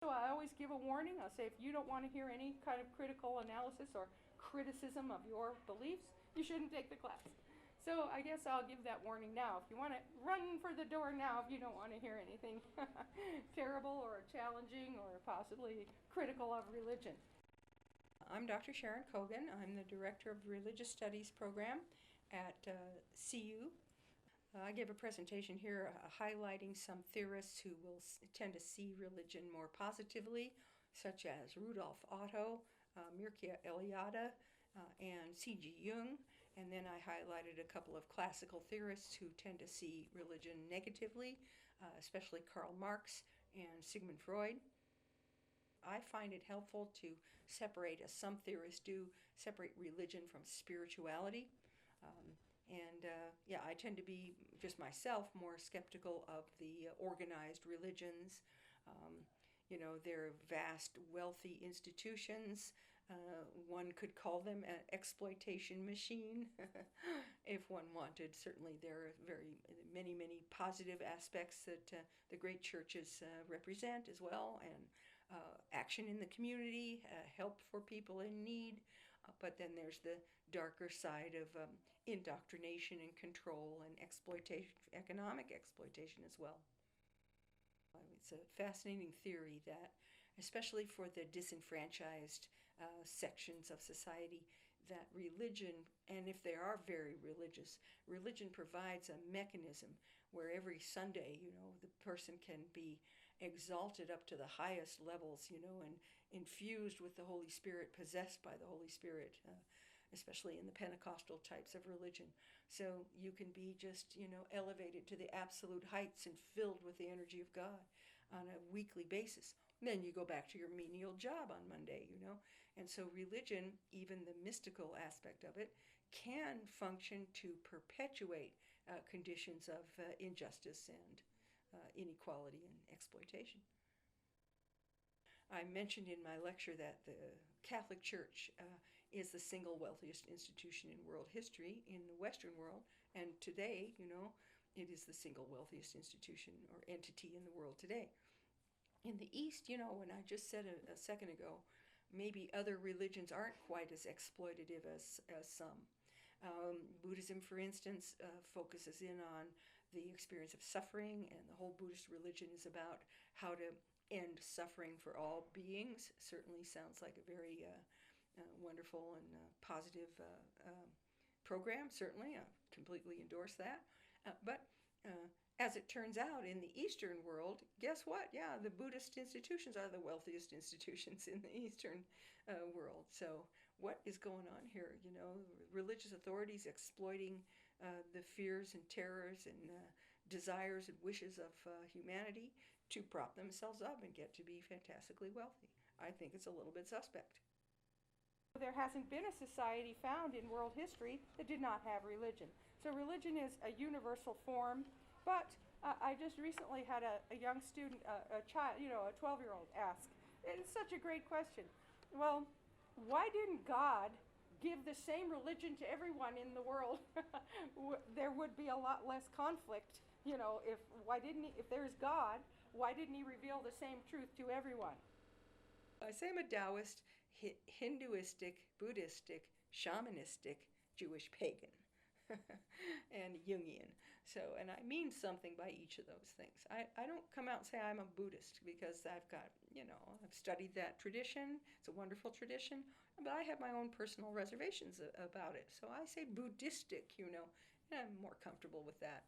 So I always give a warning. I'll say if you don't want to hear any kind of critical analysis or criticism of your beliefs, you shouldn't take the class. So I guess I'll give that warning now. If you want to run for the door now, if you don't want to hear anything terrible or challenging or possibly critical of religion. I'm Dr. Sharon Coggan. I'm the Director of the Religious Studies program at CU. I give a presentation here highlighting some theorists who will tend to see religion more positively, such as Rudolf Otto, Mircea Eliade, and C.G. Jung. And then I highlighted a couple of classical theorists who tend to see religion negatively, especially Karl Marx and Sigmund Freud. I find it helpful to separate, as some theorists do, separate religion from spirituality. I tend to be, just myself, more skeptical of the organized religions. They're vast, wealthy institutions. One could call them an exploitation machine if one wanted. Certainly there are many positive aspects that the great churches represent as well, and action in the community, help for people in need. But then there's the darker side of indoctrination and control and exploitation, economic exploitation as well. It's a fascinating theory that, especially for the disenfranchised sections of society, that religion, and if they are very religious, religion provides a mechanism where every Sunday, the person can be exalted up to the highest levels, and infused with the Holy Spirit, possessed by the Holy Spirit, especially in the Pentecostal types of religion. So you can be just, elevated to the absolute heights and filled with the energy of God on a weekly basis. Then you go back to your menial job on Monday, And so religion, even the mystical aspect of it, can function to perpetuate conditions of injustice and inequality and exploitation. I mentioned in my lecture that the Catholic Church is the single wealthiest institution in world history in the Western world, and today, it is the single wealthiest institution or entity in the world today. In the East, when I just said a second ago, maybe other religions aren't quite as exploitative as some. Buddhism, for instance, focuses in on the experience of suffering, and the whole Buddhist religion is about how to end suffering for all beings. Certainly sounds like a very wonderful and positive program. Certainly, I completely endorse that. But as it turns out, in the Eastern world, guess what? Yeah, the Buddhist institutions are the wealthiest institutions in the Eastern world. So what is going on here? Religious authorities exploiting the fears and terrors and desires and wishes of humanity to prop themselves up and get to be fantastically wealthy. I think it's a little bit suspect. There hasn't been a society found in world history that did not have religion. So religion is a universal form. But I just recently had a young student, a child, a 12-year-old ask. It's such a great question. Well, why didn't God give the same religion to everyone in the world? There would be a lot less conflict. If there's God, why didn't he reveal the same truth to everyone? I say I'm a Taoist, Hinduistic, Buddhistic, shamanistic, Jewish pagan. And Jungian. So, and I mean something by each of those things. I don't come out and say I'm a Buddhist because I've got, I've studied that tradition. It's a wonderful tradition, but I have my own personal reservations about it. So I say Buddhistic, and I'm more comfortable with that.